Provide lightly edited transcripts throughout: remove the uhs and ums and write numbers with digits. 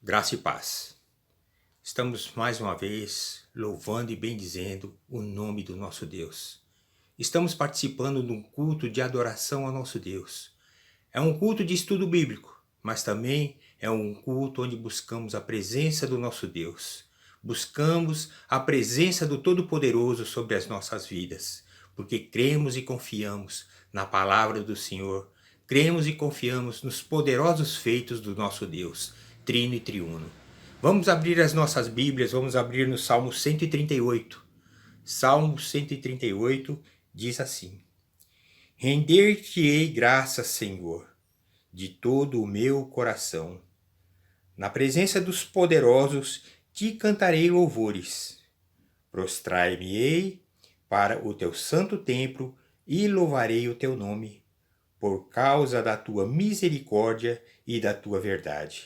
Graça e paz. Estamos mais uma vez louvando e bendizendo o nome do nosso Deus. Estamos participando de um culto de adoração ao nosso Deus. É um culto de estudo bíblico, mas também é um culto onde buscamos a presença do nosso Deus. Buscamos a presença do Todo-Poderoso sobre as nossas vidas, porque cremos e confiamos na palavra do Senhor. Cremos e confiamos nos poderosos feitos do nosso Deus, Trino e Triuno. Vamos abrir as nossas Bíblias, vamos abrir no Salmo 138. Salmo 138 diz assim: Render-te-ei graças, Senhor, de todo o meu coração. Na presença dos poderosos te cantarei louvores. Prostrai-me-ei para o teu santo templo e louvarei o teu nome, por causa da tua misericórdia e da tua verdade.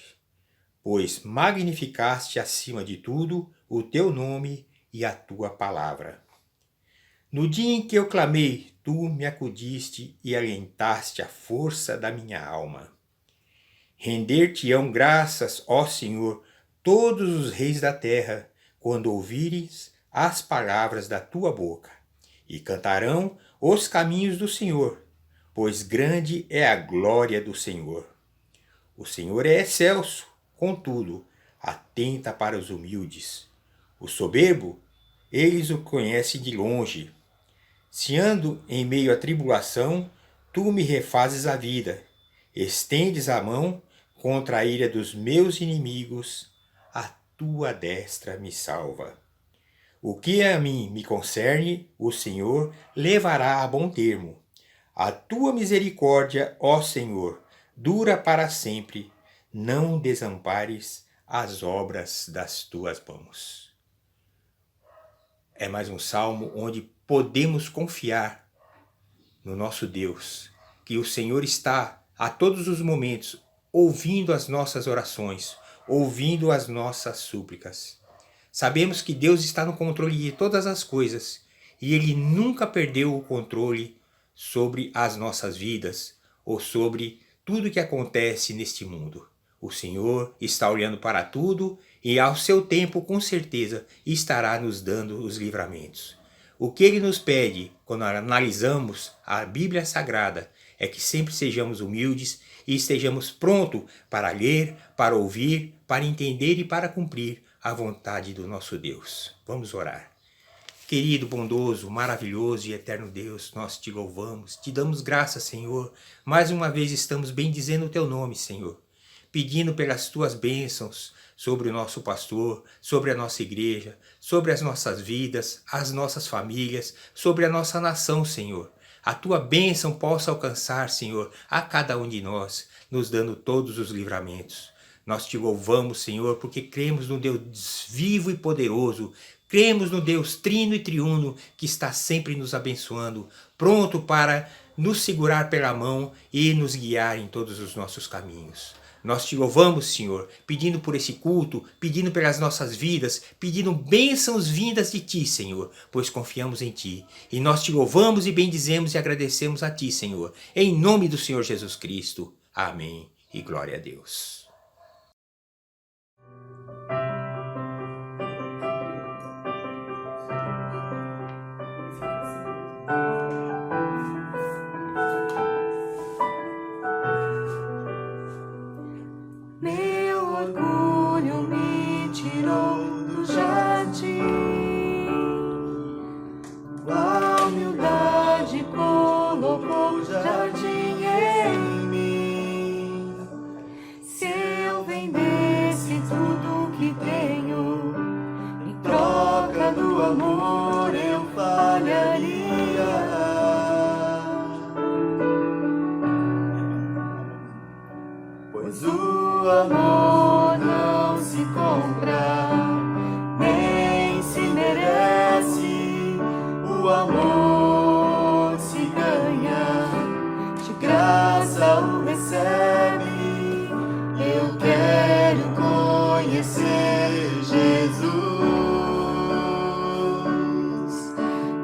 Pois magnificaste acima de tudo o teu nome e a tua palavra. No dia em que eu clamei, tu me acudiste e alentaste a força da minha alma. Render-te-ão graças, ó Senhor, todos os reis da terra, quando ouvires as palavras da tua boca, e cantarão os caminhos do Senhor, pois grande é a glória do Senhor. O Senhor é excelso, contudo, atenta para os humildes. O soberbo, eles o conhecem de longe. Se ando em meio à tribulação, tu me refazes a vida. Estendes a mão contra a ira dos meus inimigos, a tua destra me salva. O que a mim me concerne, o Senhor levará a bom termo. A tua misericórdia, ó Senhor, dura para sempre. Não desampares as obras das tuas mãos. É mais um salmo onde podemos confiar no nosso Deus, que o Senhor está a todos os momentos ouvindo as nossas orações, ouvindo as nossas súplicas. Sabemos que Deus está no controle de todas as coisas e Ele nunca perdeu o controle sobre as nossas vidas ou sobre tudo que acontece neste mundo. O Senhor está olhando para tudo e ao seu tempo, com certeza, estará nos dando os livramentos. O que Ele nos pede quando analisamos a Bíblia Sagrada é que sempre sejamos humildes e estejamos prontos para ler, para ouvir, para entender e para cumprir a vontade do nosso Deus. Vamos orar. Querido, bondoso, maravilhoso e eterno Deus, nós te louvamos, te damos graças, Senhor. Mais uma vez estamos bendizendo o teu nome, Senhor, pedindo pelas tuas bênçãos sobre o nosso pastor, sobre a nossa igreja, sobre as nossas vidas, as nossas famílias, sobre a nossa nação, Senhor. A tua bênção possa alcançar, Senhor, a cada um de nós, nos dando todos os livramentos. Nós te louvamos, Senhor, porque cremos no Deus vivo e poderoso, cremos no Deus Trino e Triuno, que está sempre nos abençoando, pronto para nos segurar pela mão e nos guiar em todos os nossos caminhos. Nós te louvamos, Senhor, pedindo por esse culto, pedindo pelas nossas vidas, pedindo bênçãos vindas de Ti, Senhor, pois confiamos em Ti. E nós te louvamos e bendizemos e agradecemos a Ti, Senhor, em nome do Senhor Jesus Cristo. Amém e glória a Deus. Meu orgulho me tirou do jardim, a humildade colocou o jardim em mim. Se eu vendesse tudo que tenho, em troca do amor eu falharia. Pois o amor não se compra, nem se merece. O amor se ganha, de graça o recebe. Eu quero conhecer Jesus.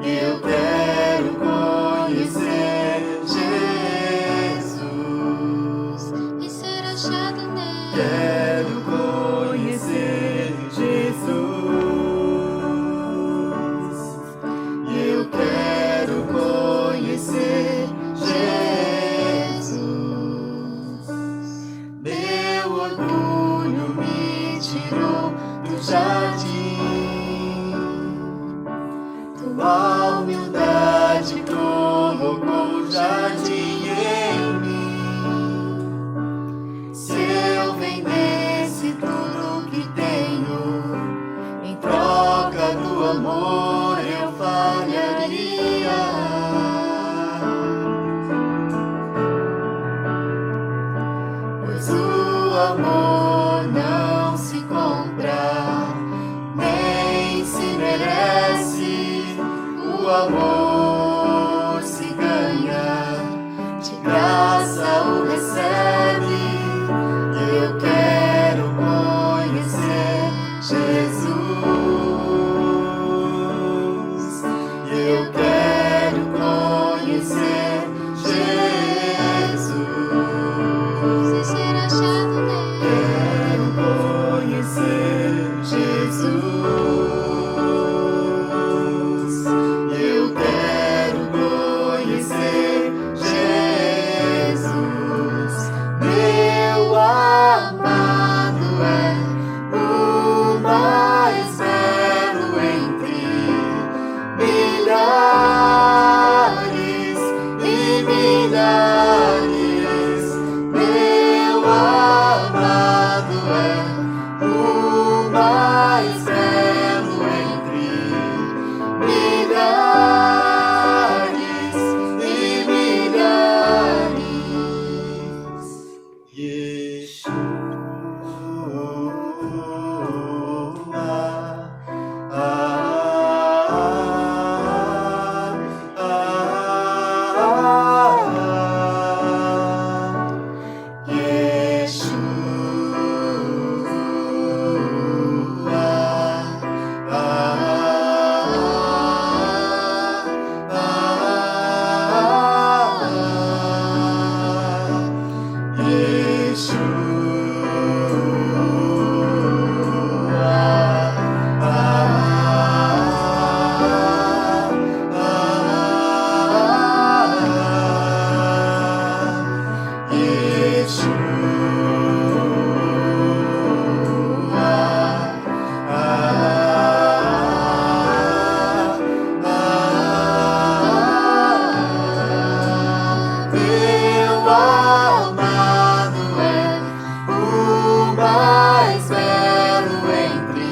Eu quero conhecer Jesus. E ser achado nele. Quero conhecer jardim. Tua humildade colocou o jardim em mim. Se eu vendesse tudo que tenho, em troca do amor eu falharia. Pois o amor não se compra, nem se merece. O amor se ganha, de graça o recebe. Eu quero conhecer Jesus. Eu quero conhecer Jesus. Ser achado nele. Quero conhecer Jesus. Eu quero conhecer Jesus. Meu amado é o mais belo entre milhares e milhares. Meu amado é o mais belo entre milhares e milhares. Yeshua. Meu amado é o mais belo entre milhares e milhares. Meu amado é o mais belo entre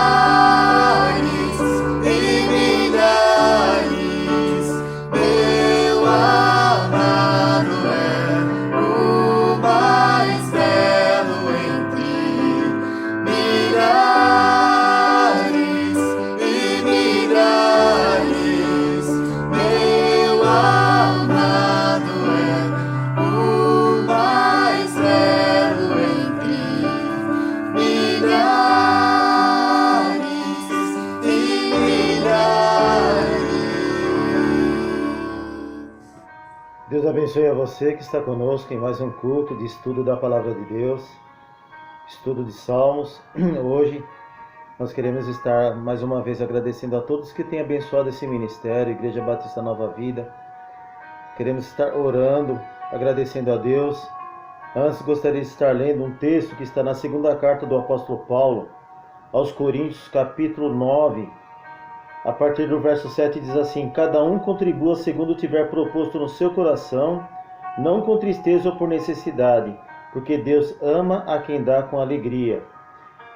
milhares e milhares. Meu amado é o mais belo entre milhares e milhares. Meu amado é o mais belo entre milhares e milhares. Deus abençoe a você que está conosco em mais um culto de estudo da Palavra de Deus, estudo de Salmos. Hoje nós queremos estar mais uma vez agradecendo a todos que têm abençoado esse ministério, Igreja Batista Nova Vida. Queremos estar orando, agradecendo a Deus. Antes gostaria de estar lendo um texto que está na segunda carta do apóstolo Paulo aos Coríntios, capítulo 9, a partir do verso 7 diz assim: cada um contribua segundo tiver proposto no seu coração, não com tristeza ou por necessidade, porque Deus ama a quem dá com alegria.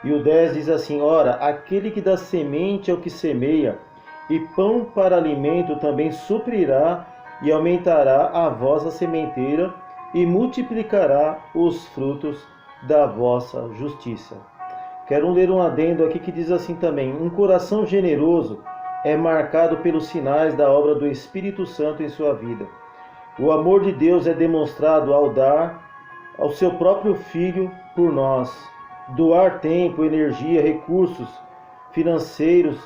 E o 10 diz assim: ora, aquele que dá semente ao que semeia, e pão para alimento também suprirá e aumentará a vossa sementeira, e multiplicará os frutos da vossa justiça. Quero ler um adendo aqui que diz assim também: um coração generoso é marcado pelos sinais da obra do Espírito Santo em sua vida. O amor de Deus é demonstrado ao dar ao seu próprio Filho por nós. Doar tempo, energia, recursos financeiros,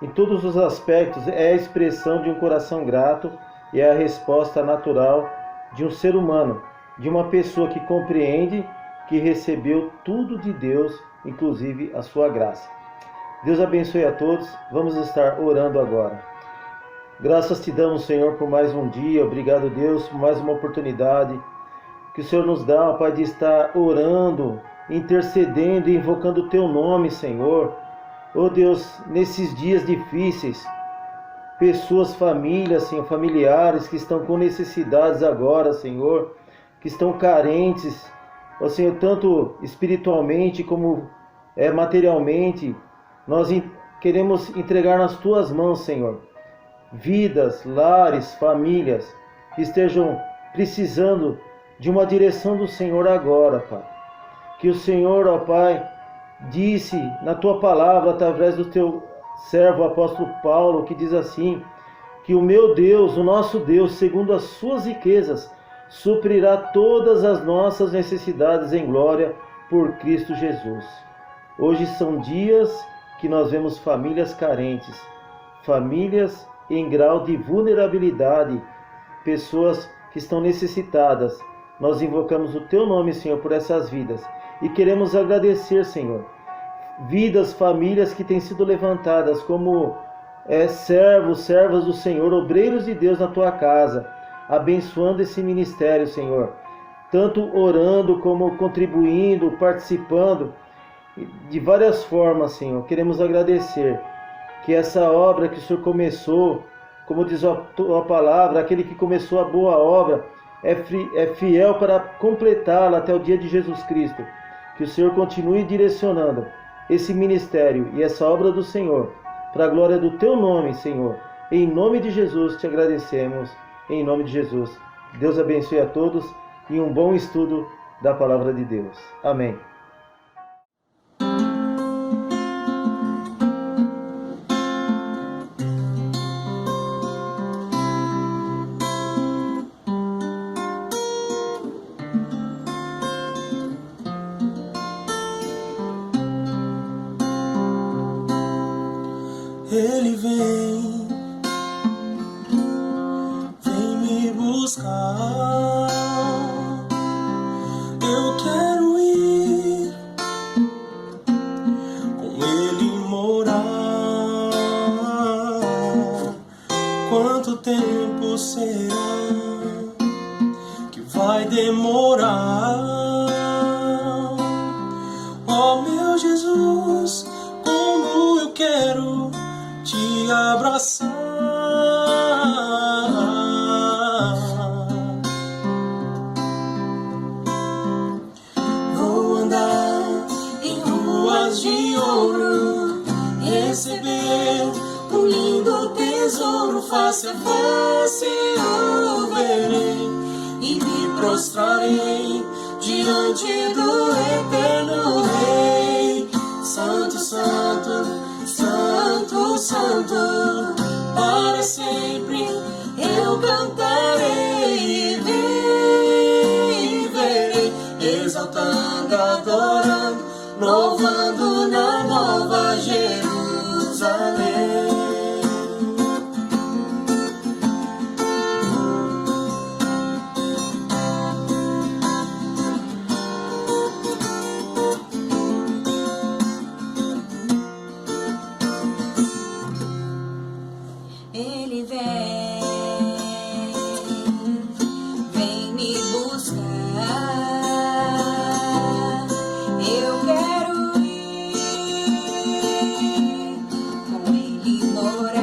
em todos os aspectos, é a expressão de um coração grato e é a resposta natural de um ser humano, de uma pessoa que compreende que recebeu tudo de Deus inclusive a sua graça. Deus abençoe a todos. Vamos estar orando agora. Graças te damos, Senhor, por mais um dia. Obrigado, Deus, por mais uma oportunidade que o Senhor nos dá, Pai, de estar orando, intercedendo e invocando o Teu nome, Senhor. Oh Deus, nesses dias difíceis, pessoas, famílias, Senhor, familiares que estão com necessidades agora, Senhor, que estão carentes, ó Senhor, tanto espiritualmente como materialmente, nós queremos entregar nas Tuas mãos, Senhor, vidas, lares, famílias que estejam precisando de uma direção do Senhor agora, Pai. Que o Senhor, ó Pai, disse na Tua palavra, através do Teu servo, o apóstolo Paulo, que diz assim, que o meu Deus, o nosso Deus, segundo as suas riquezas, suprirá todas as nossas necessidades em glória por Cristo Jesus. Hoje são dias que nós vemos famílias carentes, famílias em grau de vulnerabilidade, pessoas que estão necessitadas. Nós invocamos o Teu nome, Senhor, por essas vidas e queremos agradecer, Senhor, vidas, famílias que têm sido levantadas como servos, servas do Senhor, obreiros de Deus na Tua casa, abençoando esse ministério, Senhor, tanto orando como contribuindo, participando, de várias formas, Senhor. Queremos agradecer que essa obra que o Senhor começou, como diz a Tua palavra, aquele que começou a boa obra é fiel para completá-la até o dia de Jesus Cristo. Que o Senhor continue direcionando esse ministério e essa obra do Senhor, para a glória do Teu nome, Senhor. Em nome de Jesus te agradecemos, em nome de Jesus. Deus abençoe a todos e um bom estudo da palavra de Deus. Amém. Ele vem me buscar. Eu quero ir com Ele morar. Quanto tempo será que vai demorar? Oh meu Jesus, como eu quero te abraçar. Vou andar em ruas de ouro, receber um lindo tesouro. Face a face eu verei e me prostrarei diante do eterno Rei. Santo, santo, santo, santo, para sempre eu cantarei e viverei, exaltando, adorando, louvando na nova Jerusalém. Ele vem me buscar. Eu quero ir com Ele morar.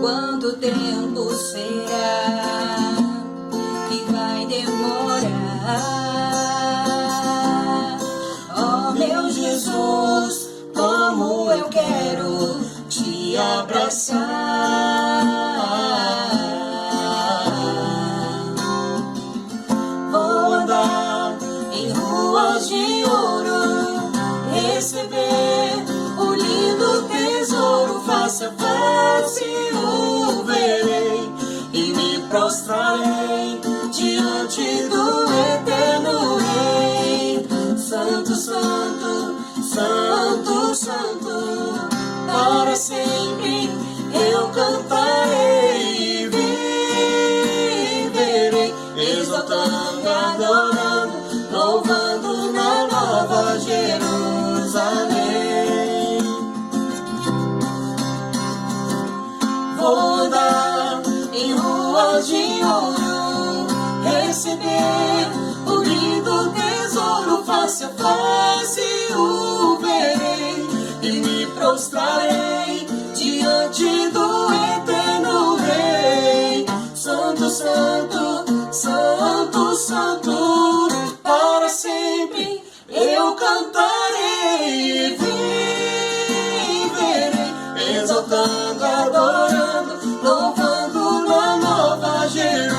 Quanto tempo será que vai demorar? Oh meu Jesus, como eu quero te abraçar. Vou andar em ruas de ouro, receber o lindo tesouro. Face a face o verei e me prostrarei diante do eterno Rei. Santo, santo, santo, santo, para sempre eu cantarei e viverei, exaltando, adorando, louvando Jerusalém. Vou andar em ruas de ouro, receber o lindo tesouro, face a face o verei e me prostrarei diante do eterno Rei. Santo, santo, santo, santo, para sempre eu cantarei e viverei, exaltando, adorando, louvando na nova Jerusalém.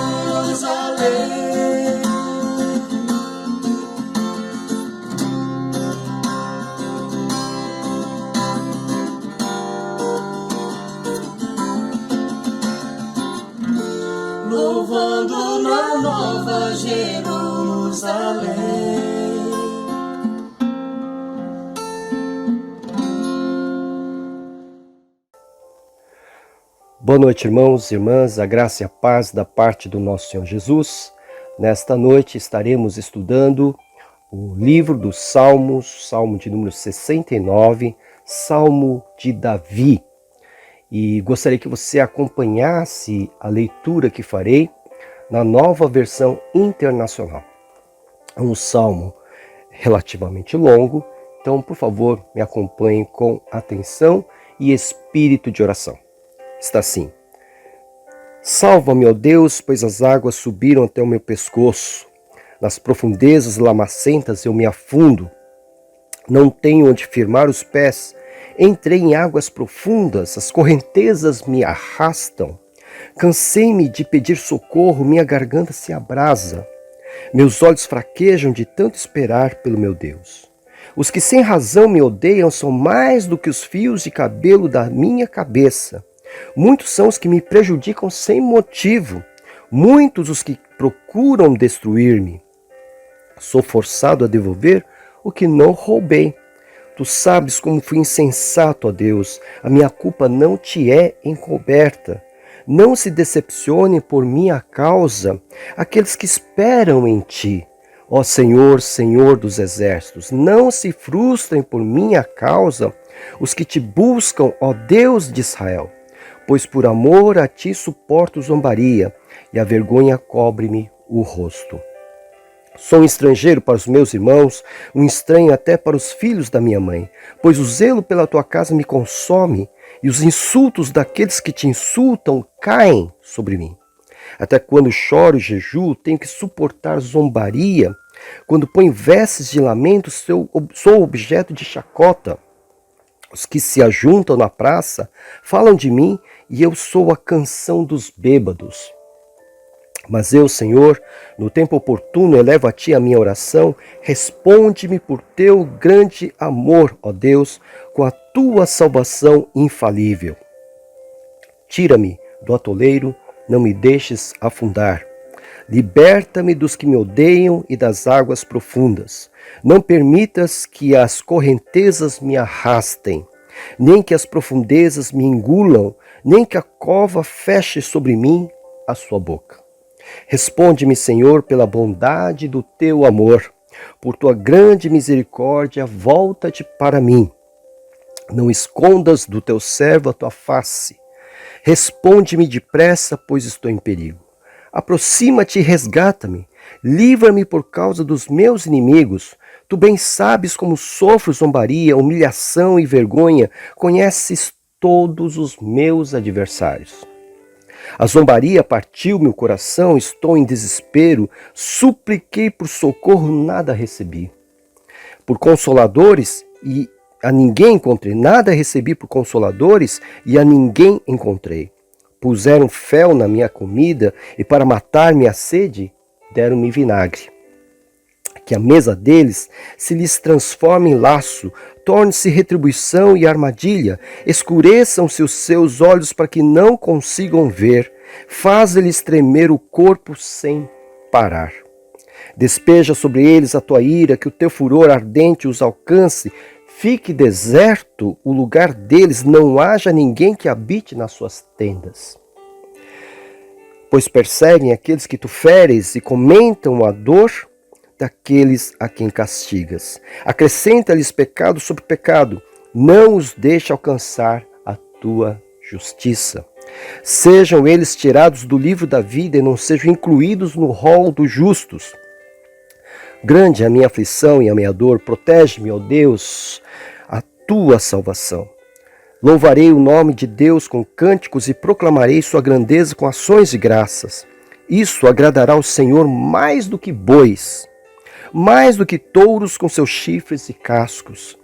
Louvando na nova Jerusalém. Boa noite, irmãos e irmãs, a graça e a paz da parte do nosso Senhor Jesus. Nesta noite estaremos estudando o livro dos Salmos, Salmo de número 69, Salmo de Davi. E gostaria que você acompanhasse a leitura que farei na nova versão internacional. É um salmo relativamente longo, então, por favor, me acompanhe com atenção e espírito de oração. Está assim: salva-me, ó Deus, pois as águas subiram até o meu pescoço. Nas profundezas lamacentas eu me afundo. Não tenho onde firmar os pés. Entrei em águas profundas, as correntezas me arrastam. Cansei-me de pedir socorro, minha garganta se abrasa. Meus olhos fraquejam de tanto esperar pelo meu Deus. Os que sem razão me odeiam são mais do que os fios de cabelo da minha cabeça. Muitos são os que me prejudicam sem motivo, muitos os que procuram destruir-me. Sou forçado a devolver o que não roubei. Tu sabes como fui insensato, ó Deus, a minha culpa não te é encoberta. Não se decepcionem por minha causa aqueles que esperam em ti. Ó Senhor, Senhor dos exércitos, não se frustrem por minha causa os que te buscam, ó Deus de Israel. Pois por amor a ti suporto zombaria, e a vergonha cobre-me o rosto. Sou um estrangeiro para os meus irmãos, um estranho até para os filhos da minha mãe, pois o zelo pela tua casa me consome, e os insultos daqueles que te insultam caem sobre mim. Até quando choro e jejuo, tenho que suportar zombaria. Quando ponho vestes de lamento, sou objeto de chacota. Os que se ajuntam na praça falam de mim, e eu sou a canção dos bêbados. Mas eu, Senhor, no tempo oportuno elevo a ti a minha oração. Responde-me por teu grande amor, ó Deus, com a tua salvação infalível. Tira-me do atoleiro, não me deixes afundar. Liberta-me dos que me odeiam e das águas profundas. Não permitas que as correntezas me arrastem, nem que as profundezas me engulam, nem que a cova feche sobre mim a sua boca. Responde-me, Senhor, pela bondade do teu amor. Por tua grande misericórdia, volta-te para mim. Não escondas do teu servo a tua face. Responde-me depressa, pois estou em perigo. Aproxima-te e resgata-me. Livra-me por causa dos meus inimigos. Tu bem sabes como sofro zombaria, humilhação e vergonha. Conheces todos os meus adversários. A zombaria partiu-me o coração, estou em desespero. Supliquei por socorro, nada recebi. Por consoladores e a ninguém encontrei. Nada recebi por consoladores e a ninguém encontrei. Puseram fel na minha comida e para matar-me a sede, deram-me vinagre. Que a mesa deles se lhes transforme em laço, torne-se retribuição e armadilha, escureçam-se os seus olhos para que não consigam ver, faz-lhes tremer o corpo sem parar. Despeja sobre eles a tua ira, que o teu furor ardente os alcance, fique deserto o lugar deles, não haja ninguém que habite nas suas tendas. Pois perseguem aqueles que tu feres e comentam a dor daqueles a quem castigas. Acrescenta-lhes pecado sobre pecado. Não os deixe alcançar a tua justiça. Sejam eles tirados do livro da vida e não sejam incluídos no rol dos justos. Grande é a minha aflição e a minha dor. Protege-me, ó Deus, a tua salvação. Louvarei o nome de Deus com cânticos e proclamarei sua grandeza com ações de graças. Isso agradará ao Senhor mais do que bois, mais do que touros com seus chifres e cascos.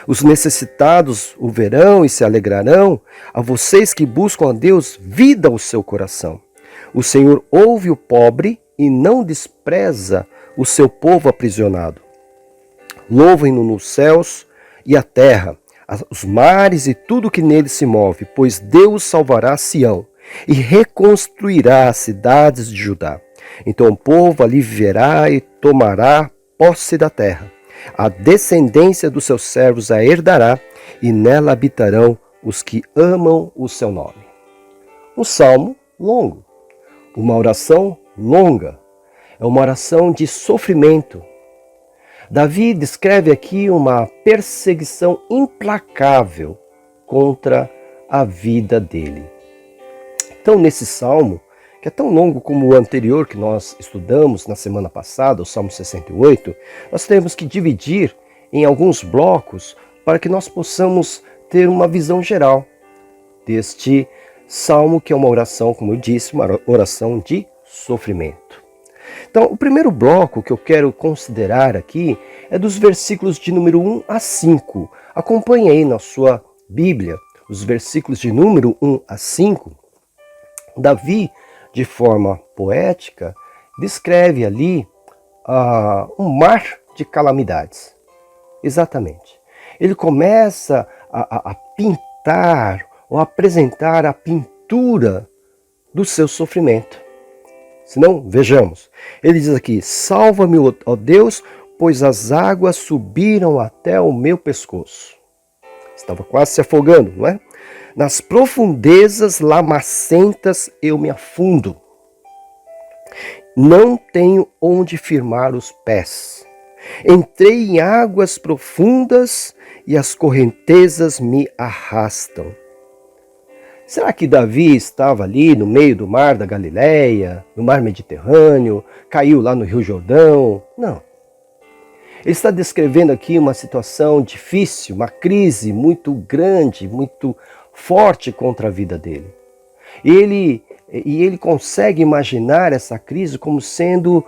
Os necessitados o verão e se alegrarão, a vocês que buscam a Deus, vida ao seu coração. O Senhor ouve o pobre e não despreza o seu povo aprisionado. Louvem-no nos céus e a terra, os mares e tudo que neles se move, pois Deus salvará Sião e reconstruirá as cidades de Judá. Então o povo ali viverá e tomará posse da terra. A descendência dos seus servos a herdará, e nela habitarão os que amam o seu nome. Um salmo longo, uma oração longa, é uma oração de sofrimento. Davi descreve aqui uma perseguição implacável contra a vida dele. Então, nesse salmo, que é tão longo como o anterior que nós estudamos na semana passada, o Salmo 68, nós temos que dividir em alguns blocos para que nós possamos ter uma visão geral deste salmo, que é uma oração, como eu disse, uma oração de sofrimento. Então, o primeiro bloco que eu quero considerar aqui é dos versículos de número 1 a 5. Acompanhe aí na sua Bíblia os versículos de número 1 a 5. Davi, de forma poética, descreve ali um mar de calamidades. Exatamente. Ele começa a pintar ou apresentar a pintura do seu sofrimento. Se não, vejamos. Ele diz aqui: salva-me, ó Deus, pois as águas subiram até o meu pescoço. Estava quase se afogando, não é? Nas profundezas lamacentas eu me afundo. Não tenho onde firmar os pés. Entrei em águas profundas e as correntezas me arrastam. Será que Davi estava ali no meio do mar da Galileia, no mar Mediterrâneo, caiu lá no Rio Jordão? Não. Ele está descrevendo aqui uma situação difícil, uma crise muito grande, muito forte contra a vida dele. E ele consegue imaginar essa crise como sendo,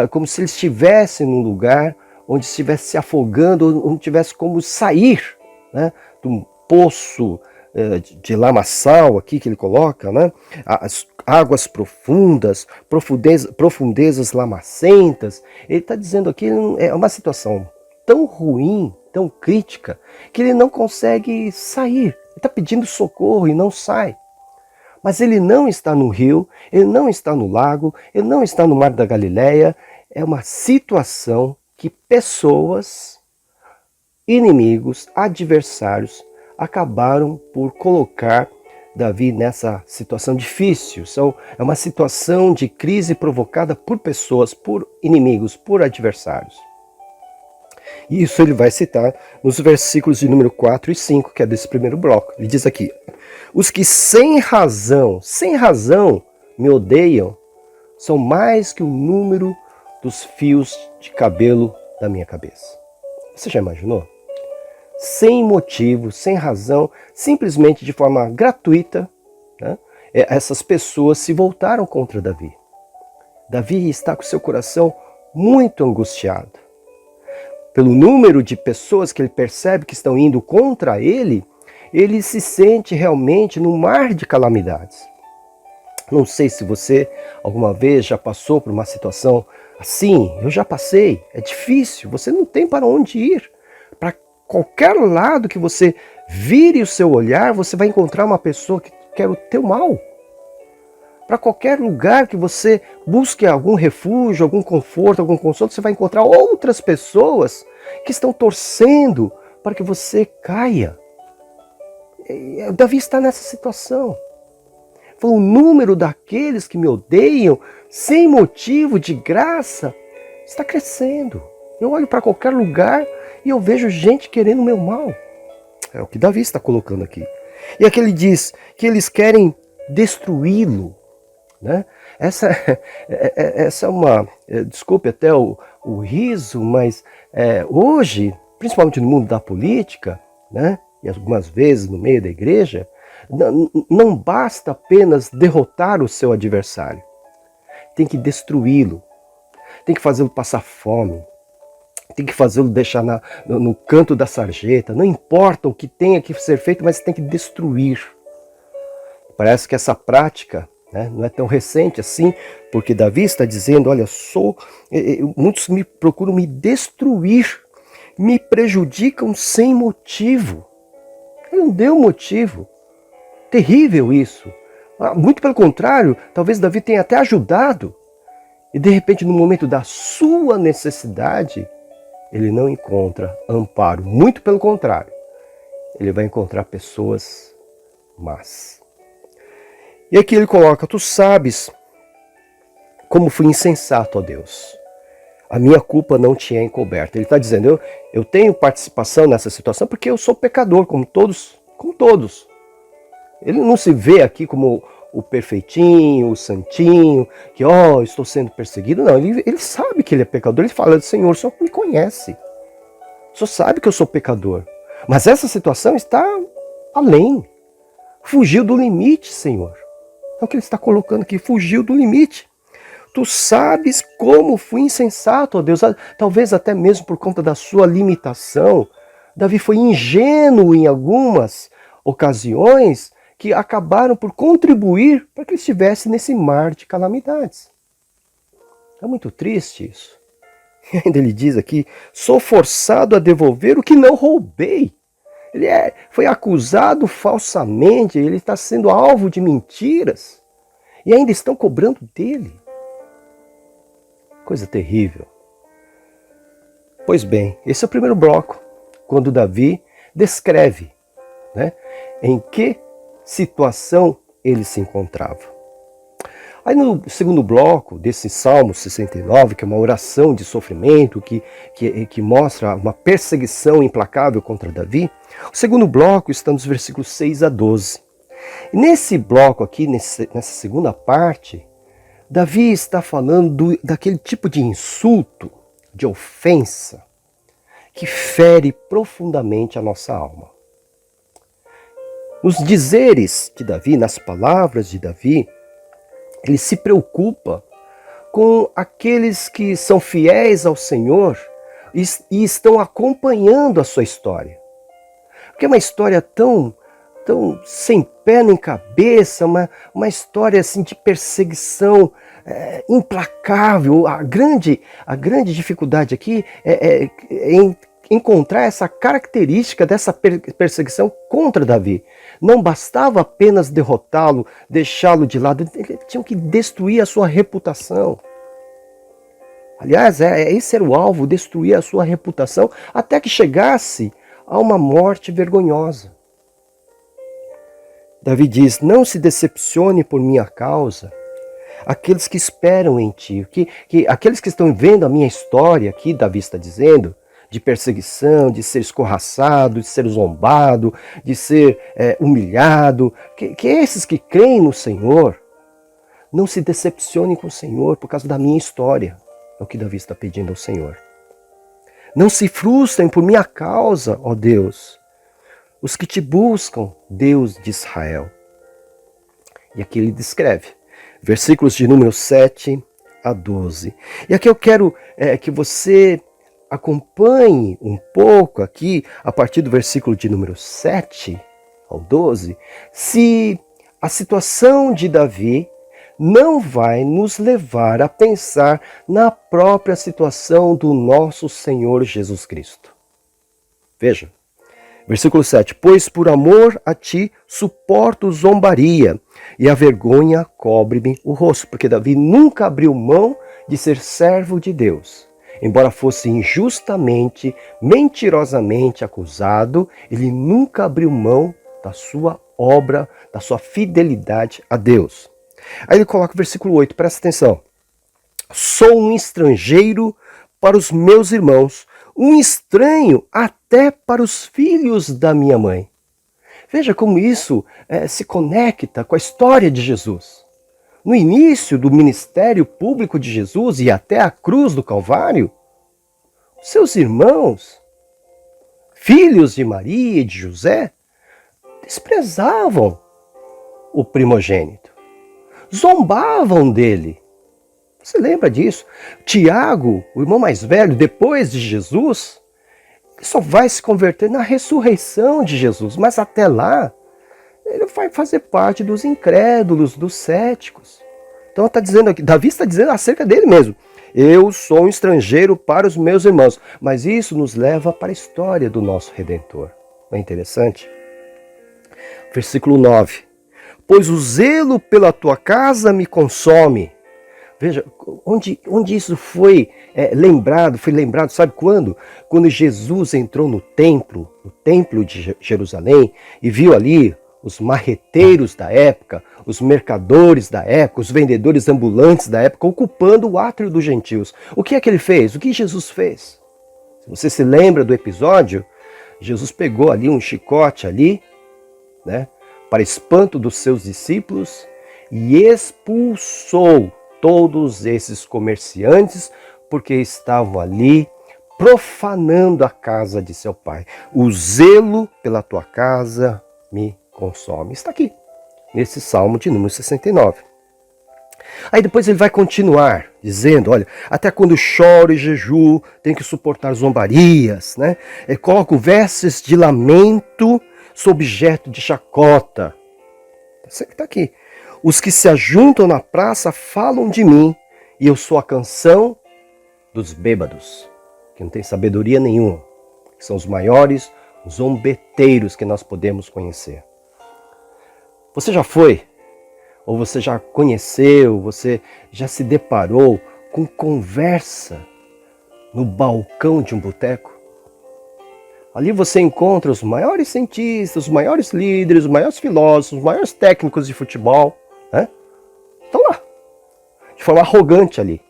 como se ele estivesse num lugar onde estivesse se afogando, onde tivesse como sair, né, de um poço de lamaçal aqui que ele coloca, né? As águas profundas, profundezas lamacentas. Ele está dizendo aqui, é uma situação tão ruim, tão crítica, que ele não consegue sair. Ele está pedindo socorro e não sai. Mas ele não está no rio, ele não está no lago, ele não está no mar da Galileia. É uma situação que pessoas, inimigos, adversários, acabaram por colocar Davi nessa situação difícil. É uma situação de crise provocada por pessoas, por inimigos, por adversários. E isso ele vai citar nos versículos de número 4 e 5, que é desse primeiro bloco. Ele diz aqui: os que sem razão me odeiam, são mais que o número dos fios de cabelo da minha cabeça. Você já imaginou? Sem motivo, sem razão, simplesmente de forma gratuita, né, essas pessoas se voltaram contra Davi. Davi está com seu coração muito angustiado. Pelo número de pessoas que ele percebe que estão indo contra ele, ele se sente realmente num mar de calamidades. Não sei se você alguma vez já passou por uma situação assim. Eu já passei. É difícil, você não tem para onde ir. Para qualquer lado que você vire o seu olhar, você vai encontrar uma pessoa que quer o teu mal. Para qualquer lugar que você busque algum refúgio, algum conforto, algum consolo, você vai encontrar outras pessoas que estão torcendo para que você caia. Davi está nessa situação. O número daqueles que me odeiam, sem motivo, de graça, está crescendo. Eu olho para qualquer lugar e eu vejo gente querendo o meu mal. É o que Davi está colocando aqui. E aqui ele diz que eles querem destruí-lo. Né? Essa é uma... Desculpe até o riso, mas hoje, principalmente no mundo da política, né? E algumas vezes no meio da igreja, não basta apenas derrotar o seu adversário. Tem que destruí-lo. Tem que fazê-lo passar fome. Tem que fazê-lo deixar no canto da sarjeta. Não importa o que tenha que ser feito, mas tem que destruir. Parece que essa prática, né, não é tão recente assim, porque Davi está dizendo, olha, muitos procuram me destruir, me prejudicam sem motivo. Ele não deu motivo. Terrível isso. Muito pelo contrário, talvez Davi tenha até ajudado. E de repente, no momento da sua necessidade, ele não encontra amparo. Muito pelo contrário, ele vai encontrar pessoas más. E aqui ele coloca, tu sabes como fui insensato, ó Deus. A minha culpa não te é encoberta. Ele está dizendo, eu tenho participação nessa situação porque eu sou pecador, como todos. Ele não se vê aqui como o perfeitinho, o santinho, que, estou sendo perseguido. Não, ele sabe que ele é pecador. Ele fala, Senhor, o Senhor me conhece. O Senhor sabe que eu sou pecador. Mas essa situação está além. Fugiu do limite, Senhor. É o que ele está colocando aqui, fugiu do limite. Tu sabes como fui insensato, ó Deus. Talvez até mesmo por conta da sua limitação. Davi foi ingênuo em algumas ocasiões que acabaram por contribuir para que ele estivesse nesse mar de calamidades. É muito triste isso. E ainda ele diz aqui, sou forçado a devolver o que não roubei. Ele foi acusado falsamente, ele está sendo alvo de mentiras. E ainda estão cobrando dele. Coisa terrível. Pois bem, esse é o primeiro bloco, quando Davi descreve, né, em que situação ele se encontrava. Aí no segundo bloco desse Salmo 69, que é uma oração de sofrimento, que mostra uma perseguição implacável contra Davi, o segundo bloco está nos versículos 6 a 12. E nesse bloco aqui, nessa segunda parte, Davi está falando daquele tipo de insulto, de ofensa, que fere profundamente a nossa alma. Nos dizeres de Davi, nas palavras de Davi, ele se preocupa com aqueles que são fiéis ao Senhor e estão acompanhando a sua história. Porque é uma história tão sem pé nem cabeça, uma história assim de perseguição implacável. A grande dificuldade aqui é encontrar essa característica dessa perseguição contra Davi. Não bastava apenas derrotá-lo, deixá-lo de lado, eles tinham que destruir a sua reputação. Aliás, esse era o alvo, destruir a sua reputação, até que chegasse a uma morte vergonhosa. Davi diz, não se decepcione por minha causa, aqueles que esperam em ti, aqueles que estão vendo a minha história aqui, Davi está dizendo, de perseguição, de ser escorraçado, de ser zombado, de ser humilhado, que esses que creem no Senhor, não se decepcionem com o Senhor por causa da minha história, é o que Davi está pedindo ao Senhor. Não se frustrem por minha causa, ó Deus, os que te buscam, Deus de Israel. E aqui ele descreve, versículos de número 7 a 12. E aqui eu quero que você acompanhe um pouco aqui, a partir do versículo de número 7 ao 12, se a situação de Davi não vai nos levar a pensar na própria situação do nosso Senhor Jesus Cristo. Veja, versículo 7, pois por amor a ti suporto zombaria, e a vergonha cobre-me o rosto, porque Davi nunca abriu mão de ser servo de Deus. Embora fosse injustamente, mentirosamente acusado, ele nunca abriu mão da sua obra, da sua fidelidade a Deus. Aí ele coloca o versículo 8, presta atenção. Sou um estrangeiro para os meus irmãos, um estranho até para os filhos da minha mãe. Veja como isso se conecta com a história de Jesus. No início do ministério público de Jesus e até a cruz do Calvário, seus irmãos, filhos de Maria e de José, desprezavam o primogênito, zombavam dele. Você lembra disso? Tiago, o irmão mais velho, depois de Jesus, só vai se converter na ressurreição de Jesus, mas até lá, ele vai fazer parte dos incrédulos, dos céticos. Então está dizendo aqui, Davi está dizendo acerca dele mesmo. Eu sou um estrangeiro para os meus irmãos. Mas isso nos leva para a história do nosso Redentor. Não é interessante? Versículo 9. Pois o zelo pela tua casa me consome. Veja, onde isso foi lembrado, sabe quando? Quando Jesus entrou no templo de Jerusalém, e viu ali os marreteiros da época, os mercadores da época, os vendedores ambulantes da época, ocupando o átrio dos gentios. O que é que ele fez? O que Jesus fez? Se você se lembra do episódio, Jesus pegou ali um chicote ali, né, para espanto dos seus discípulos, e expulsou todos esses comerciantes, porque estavam ali profanando a casa de seu pai. O zelo pela tua casa me consome. Está aqui, nesse Salmo de número 69. Aí depois ele vai continuar dizendo, olha, até quando choro e jejuo, tenho que suportar zombarias, né? Eu coloco vestes de lamento, sou objeto de chacota. Está aqui. Os que se ajuntam na praça falam de mim, e eu sou a canção dos bêbados, que não tem sabedoria nenhuma, que são os maiores zombeteiros que nós podemos conhecer. Você já foi, ou você já conheceu, você já se deparou com conversa no balcão de um boteco? Ali você encontra os maiores cientistas, os maiores líderes, os maiores filósofos, os maiores técnicos de futebol, né? Estão lá, de forma arrogante ali,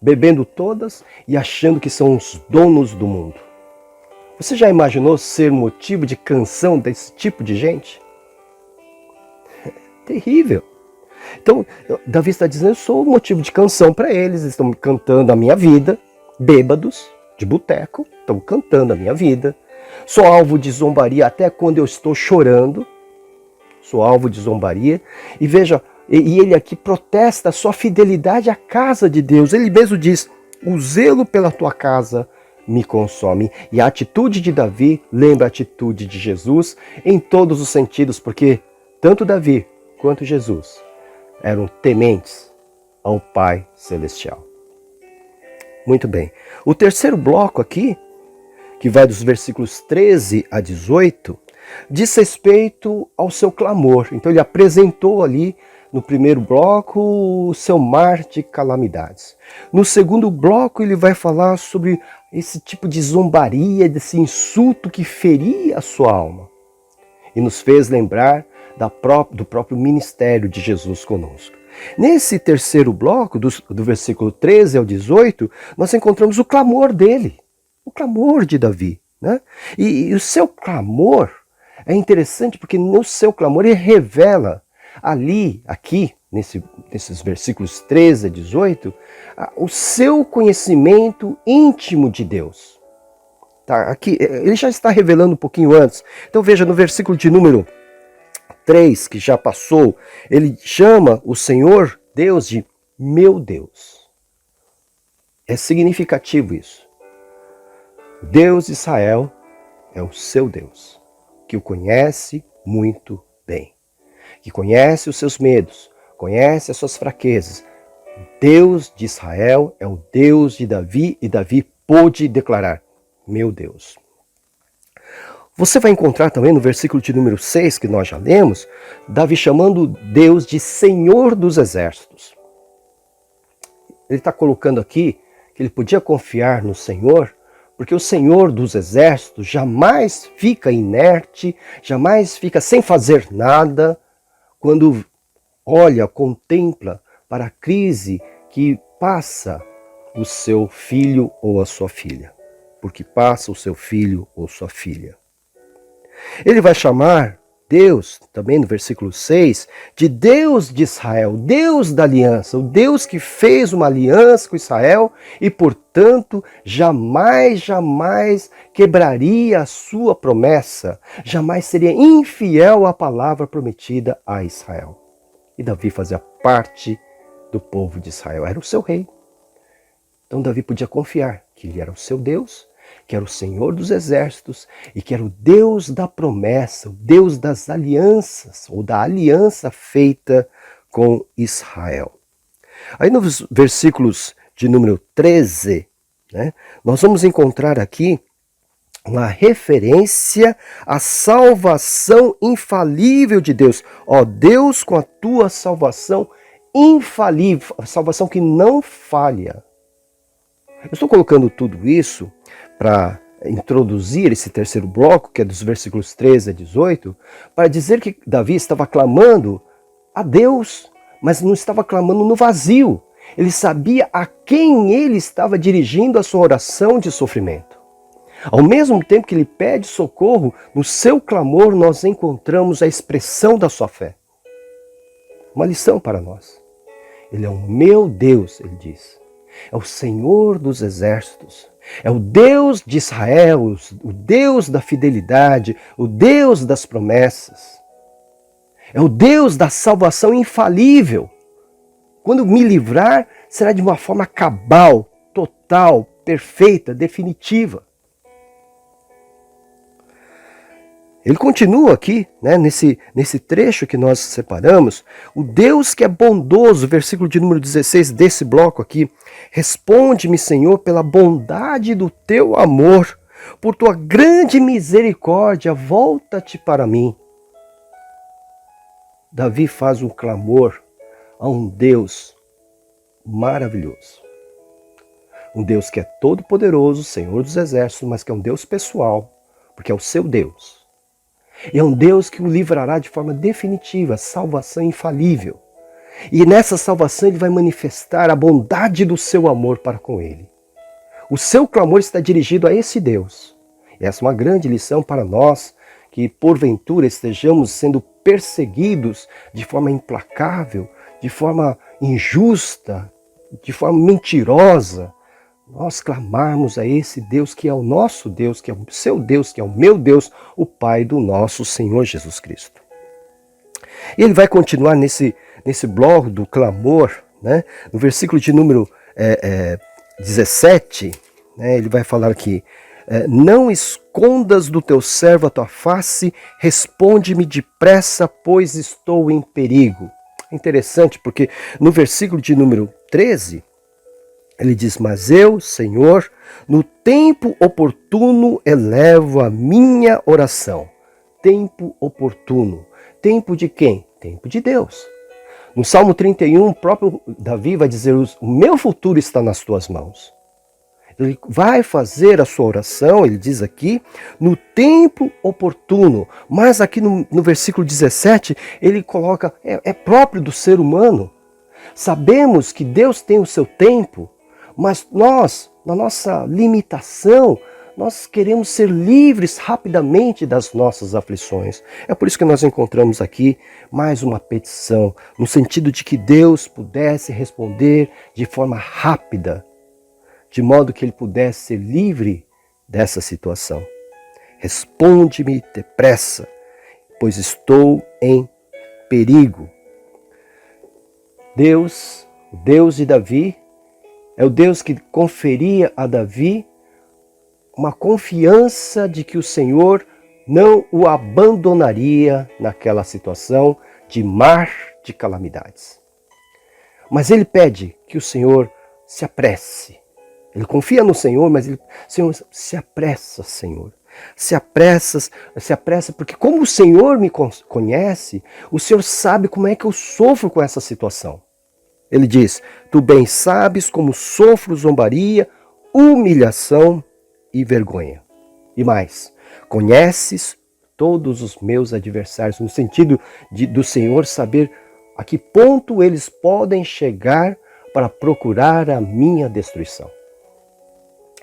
bebendo todas e achando que são os donos do mundo. Você já imaginou ser motivo de canção desse tipo de gente? Terrível. Então, Davi está dizendo, eu sou motivo de canção para eles, estão cantando a minha vida, bêbados de boteco, estão cantando a minha vida. Sou alvo de zombaria até quando eu estou chorando, sou alvo de zombaria. E veja, e ele aqui protesta a sua fidelidade à casa de Deus. Ele mesmo diz, o zelo pela tua casa me consome. E a atitude de Davi lembra a atitude de Jesus em todos os sentidos, porque tanto Davi quanto Jesus eram tementes ao Pai Celestial. Muito bem. O terceiro bloco aqui, que vai dos versículos 13 a 18, diz respeito ao seu clamor. Então ele apresentou ali no primeiro bloco o seu mar de calamidades. No segundo bloco ele vai falar sobre esse tipo de zombaria, desse insulto que feria a sua alma. E nos fez lembrar do próprio ministério de Jesus conosco. Nesse terceiro bloco, do versículo 13 ao 18, nós encontramos o clamor dele, o clamor de Davi, né? E o seu clamor é interessante porque no seu clamor ele revela aqui, nesses versículos 13 a 18, o seu conhecimento íntimo de Deus. Tá, aqui, ele já está revelando um pouquinho antes. Então veja, no versículo de número 3, que já passou, ele chama o Senhor Deus de meu Deus. É significativo isso. Deus de Israel é o seu Deus, que o conhece muito bem, que conhece os seus medos, conhece as suas fraquezas. Deus de Israel é o Deus de Davi, e Davi pôde declarar, meu Deus. Você vai encontrar também no versículo de número 6, que nós já lemos, Davi chamando Deus de Senhor dos Exércitos. Ele está colocando aqui que ele podia confiar no Senhor, porque o Senhor dos Exércitos jamais fica inerte, jamais fica sem fazer nada, quando olha, contempla para a crise que passa o seu filho ou a sua filha. Porque passa o seu filho ou sua filha. Ele vai chamar Deus, também no versículo 6, de Deus de Israel, Deus da aliança, o Deus que fez uma aliança com Israel e, portanto, jamais quebraria a sua promessa, jamais seria infiel à palavra prometida a Israel. E Davi fazia parte do povo de Israel, era o seu rei. Então Davi podia confiar que ele era o seu Deus, que era o Senhor dos exércitos e que era o Deus da promessa, o Deus das alianças, ou da aliança feita com Israel. Aí nos versículos de número 13, nós vamos encontrar aqui uma referência à salvação infalível de Deus. Ó Deus, com a tua salvação infalível, a salvação que não falha. Eu estou colocando tudo isso para introduzir esse terceiro bloco, que é dos versículos 13 a 18, para dizer que Davi estava clamando a Deus, mas não estava clamando no vazio. Ele sabia a quem ele estava dirigindo a sua oração de sofrimento. Ao mesmo tempo que ele pede socorro, no seu clamor nós encontramos a expressão da sua fé. Uma lição para nós. Ele é o meu Deus, ele diz. É o Senhor dos exércitos. É o Deus de Israel, o Deus da fidelidade, o Deus das promessas. É o Deus da salvação infalível. Quando me livrar, será de uma forma cabal, total, perfeita, definitiva. Ele continua aqui, nesse trecho que nós separamos, o Deus que é bondoso, versículo de número 16 desse bloco aqui, responde-me, Senhor, pela bondade do teu amor, por tua grande misericórdia, volta-te para mim. Davi faz um clamor a um Deus maravilhoso. Um Deus que é todo-poderoso, Senhor dos exércitos, mas que é um Deus pessoal, porque é o seu Deus. E é um Deus que o livrará de forma definitiva, salvação infalível. E nessa salvação ele vai manifestar a bondade do seu amor para com ele. O seu clamor está dirigido a esse Deus. E essa é uma grande lição para nós que porventura estejamos sendo perseguidos de forma implacável, de forma injusta, de forma mentirosa. Nós clamarmos a esse Deus que é o nosso Deus, que é o seu Deus, que é o meu Deus, o Pai do nosso Senhor Jesus Cristo. E ele vai continuar nesse bloco do clamor, no versículo de número 17, ele vai falar aqui, não escondas do teu servo a tua face, responde-me depressa, pois estou em perigo. É interessante porque no versículo de número 13, ele diz, mas eu, Senhor, no tempo oportuno elevo a minha oração. Tempo oportuno. Tempo de quem? Tempo de Deus. No Salmo 31, o próprio Davi vai dizer, o meu futuro está nas tuas mãos. Ele vai fazer a sua oração, ele diz aqui, no tempo oportuno. Mas aqui no versículo 17, ele coloca, é próprio do ser humano. Sabemos que Deus tem o seu tempo, mas nós, na nossa limitação, nós queremos ser livres rapidamente das nossas aflições. É por isso que nós encontramos aqui mais uma petição, no sentido de que Deus pudesse responder de forma rápida, de modo que ele pudesse ser livre dessa situação. Responde-me depressa, pois estou em perigo. Deus, o Deus de Davi, é o Deus que conferia a Davi uma confiança de que o Senhor não o abandonaria naquela situação de mar de calamidades. Mas ele pede que o Senhor se apresse. Ele confia no Senhor, mas ele, Senhor, se apressa, Senhor. Se apressa, porque como o Senhor me conhece, o Senhor sabe como é que eu sofro com essa situação. Ele diz, tu bem sabes como sofro zombaria, humilhação e vergonha. E mais, conheces todos os meus adversários, no sentido do Senhor saber a que ponto eles podem chegar para procurar a minha destruição.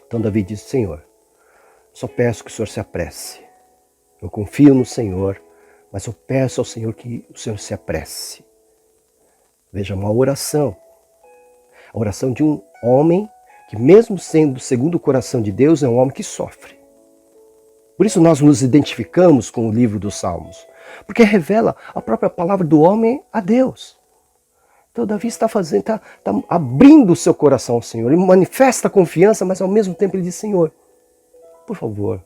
Então Davi disse: Senhor, só peço que o Senhor se apresse. Eu confio no Senhor, mas eu peço ao Senhor que o Senhor se apresse. Veja, uma oração. A oração de um homem que, mesmo sendo segundo o coração de Deus, é um homem que sofre. Por isso nós nos identificamos com o livro dos Salmos, porque revela a própria palavra do homem a Deus. Então Davi está abrindo o seu coração ao Senhor. Ele manifesta a confiança, mas ao mesmo tempo ele diz: Senhor, por favor,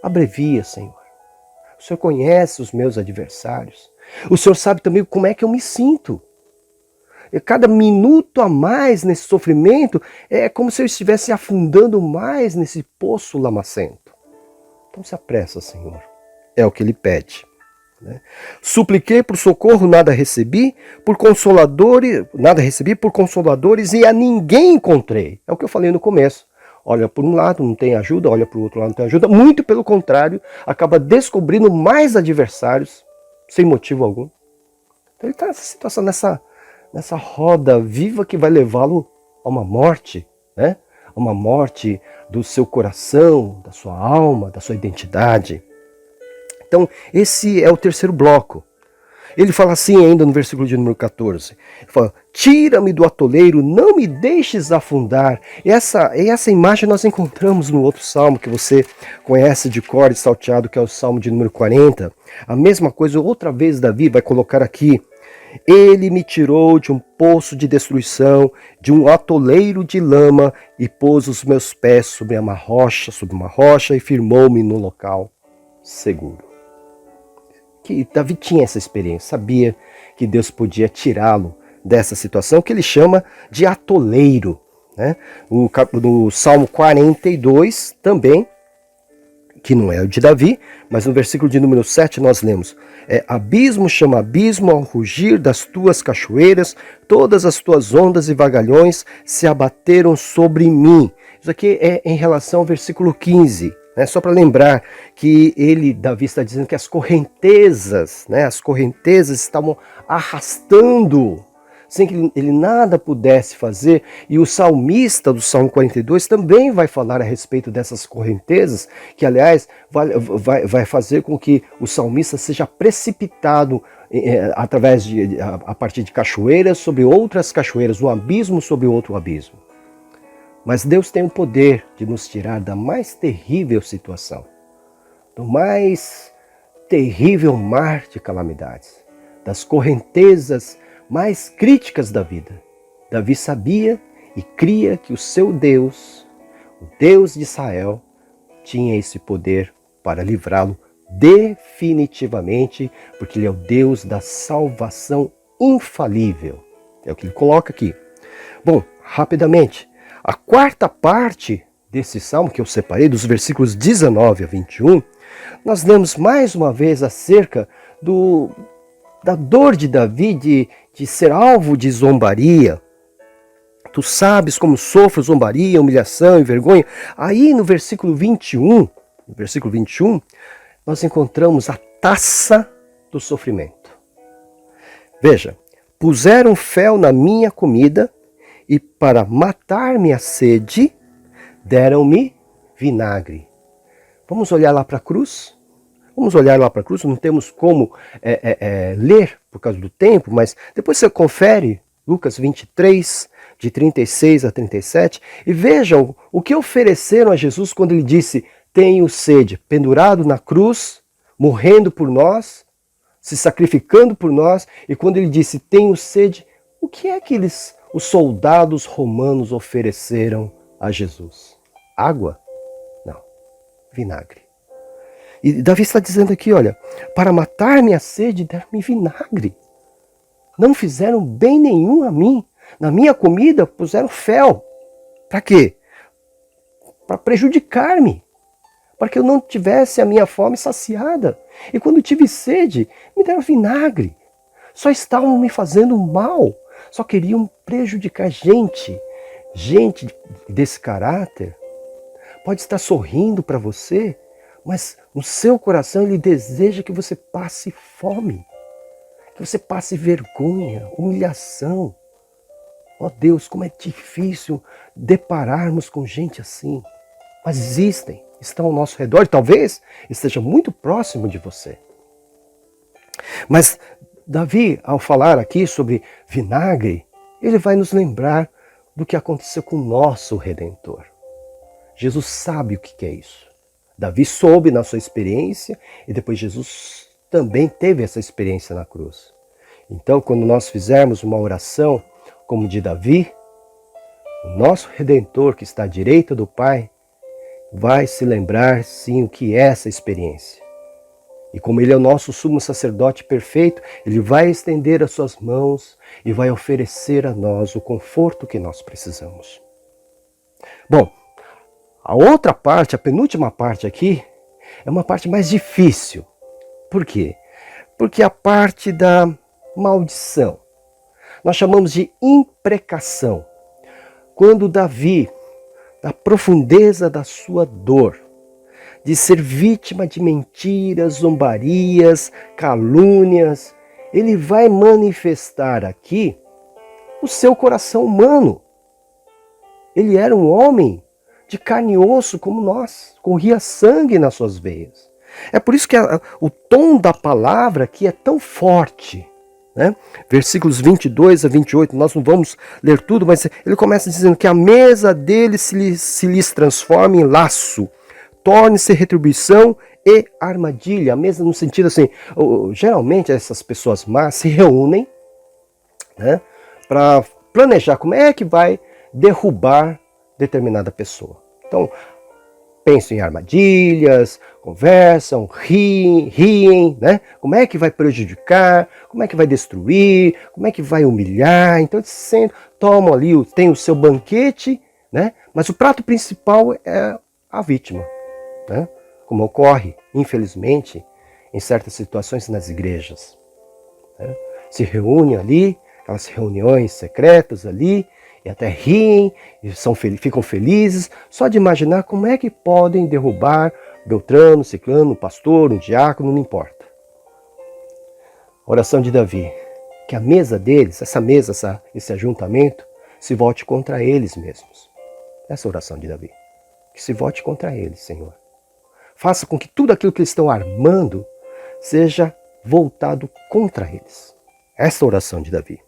abrevia, Senhor. O Senhor conhece os meus adversários. O Senhor sabe também como é que eu me sinto. E cada minuto a mais nesse sofrimento é como se eu estivesse afundando mais nesse poço lamacento. Então se apressa, Senhor. É o que ele pede. Supliquei por socorro, nada recebi por consoladores e a ninguém encontrei. É o que eu falei no começo. Olha por um lado, não tem ajuda, olha para o outro lado, não tem ajuda. Muito pelo contrário, acaba descobrindo mais adversários, sem motivo algum. Então ele está nessa situação, nessa roda viva que vai levá-lo a uma morte, né? A uma morte do seu coração, da sua alma, da sua identidade. Então, esse é o terceiro bloco. Ele fala assim ainda no versículo de número 14. Ele fala: tira-me do atoleiro, não me deixes afundar. E essa imagem nós encontramos no outro salmo que você conhece de cor e salteado, que é o salmo de número 40. A mesma coisa, outra vez Davi vai colocar aqui: ele me tirou de um poço de destruição, de um atoleiro de lama, e pôs os meus pés sobre uma rocha, e firmou-me no local seguro. Que Davi tinha essa experiência, sabia que Deus podia tirá-lo dessa situação que ele chama de atoleiro. Né? No Salmo 42 também, que não é o de Davi, mas no versículo de número 7 nós lemos: abismo chama abismo ao rugir das tuas cachoeiras, todas as tuas ondas e vagalhões se abateram sobre mim. Isso aqui é em relação ao versículo 15. Só para lembrar que Davi está dizendo que as correntezas estavam arrastando, sem que ele nada pudesse fazer. E o salmista do Salmo 42 também vai falar a respeito dessas correntezas, que aliás vai fazer com que o salmista seja precipitado a partir de cachoeiras sobre outras cachoeiras, um abismo sobre outro abismo. Mas Deus tem o poder de nos tirar da mais terrível situação, do mais terrível mar de calamidades, das correntezas mais críticas da vida. Davi sabia e cria que o seu Deus, o Deus de Israel, tinha esse poder para livrá-lo definitivamente, porque ele é o Deus da salvação infalível. É o que ele coloca aqui. Bom, rapidamente, a quarta parte desse salmo que eu separei, dos versículos 19 a 21, nós lemos mais uma vez acerca da dor de Davi de ser alvo de zombaria. Tu sabes como sofro zombaria, humilhação e vergonha. Aí no versículo 21, nós encontramos a taça do sofrimento. Veja: puseram fel na minha comida, e para matar-me a sede, deram-me vinagre. Vamos olhar lá para a cruz? Não temos como ler por causa do tempo, mas depois você confere Lucas 23, de 36 a 37, e vejam o que ofereceram a Jesus quando ele disse: tenho sede, pendurado na cruz, morrendo por nós, se sacrificando por nós, e quando ele disse: tenho sede, o que é que os soldados romanos ofereceram a Jesus? Água? Não, vinagre. E Davi está dizendo aqui, olha: para matar-me a sede, deram-me vinagre. Não fizeram bem nenhum a mim. Na minha comida puseram fel. Para quê? Para prejudicar-me. Para que eu não tivesse a minha fome saciada. E quando tive sede, me deram vinagre. Só estavam me fazendo mal. Só queriam prejudicar gente. Gente desse caráter pode estar sorrindo para você, mas no seu coração ele deseja que você passe fome, que você passe vergonha, humilhação. Ó Deus, como é difícil depararmos com gente assim. Mas existem, estão ao nosso redor e talvez esteja muito próximo de você. Mas Davi, ao falar aqui sobre vinagre, ele vai nos lembrar do que aconteceu com o nosso Redentor. Jesus sabe o que é isso. Davi soube na sua experiência e depois Jesus também teve essa experiência na cruz. Então, quando nós fizermos uma oração como de Davi, o nosso Redentor que está à direita do Pai vai se lembrar sim o que é essa experiência. E como Ele é o nosso sumo sacerdote perfeito, Ele vai estender as suas mãos e vai oferecer a nós o conforto que nós precisamos. Bom, a outra parte, a penúltima parte aqui, é uma parte mais difícil. Por quê? Porque a parte da maldição. Nós chamamos de imprecação. Quando Davi, na profundeza da sua dor, de ser vítima de mentiras, zombarias, calúnias, ele vai manifestar aqui o seu coração humano. Ele era um homem de carne e osso como nós, corria sangue nas suas veias. É por isso que o tom da palavra aqui é tão forte. Né? Versículos 22 a 28, nós não vamos ler tudo, mas ele começa dizendo que a mesa dele se lhes transforma em laço, torne-se retribuição e armadilha. A mesa no sentido assim, geralmente essas pessoas más se reúnem, né, para planejar como é que vai derrubar determinada pessoa. Então, pensam em armadilhas, conversam, riem, né? Como é que vai prejudicar, como é que vai destruir, como é que vai humilhar. Então, eles tomam ali, tem o seu banquete, né? Mas o prato principal é a vítima. Né? Como ocorre, infelizmente, em certas situações nas igrejas. Né? Se reúnem ali, aquelas reuniões secretas ali, e até riem, e ficam felizes, só de imaginar como é que podem derrubar Beltrano, Ciclano, um pastor, um diácono, não importa. Oração de Davi, que a mesa deles, essa mesa, esse ajuntamento, se volte contra eles mesmos. Essa é a oração de Davi. Que se volte contra eles, Senhor. Faça com que tudo aquilo que eles estão armando seja voltado contra eles. Essa é a oração de Davi.